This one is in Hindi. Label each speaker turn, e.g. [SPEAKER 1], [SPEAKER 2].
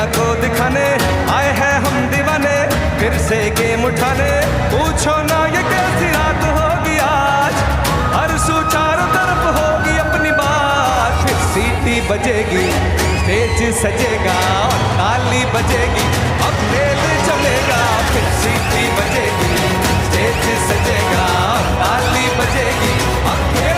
[SPEAKER 1] दुनिया को दिखाने आए हैं हम दीवाने, फिर से गेम उठाने। पूछो ना ये कैसी रात होगी आज, हर सू चारों तरफ होगी अपनी बात। फिर सीटी बजेगी, स्टेज सजेगा और ताली बजेगी, अब खेल चलेगा। फिर सीटी बजेगी, स्टेज सजेगा और ताली बजेगी, अब खेल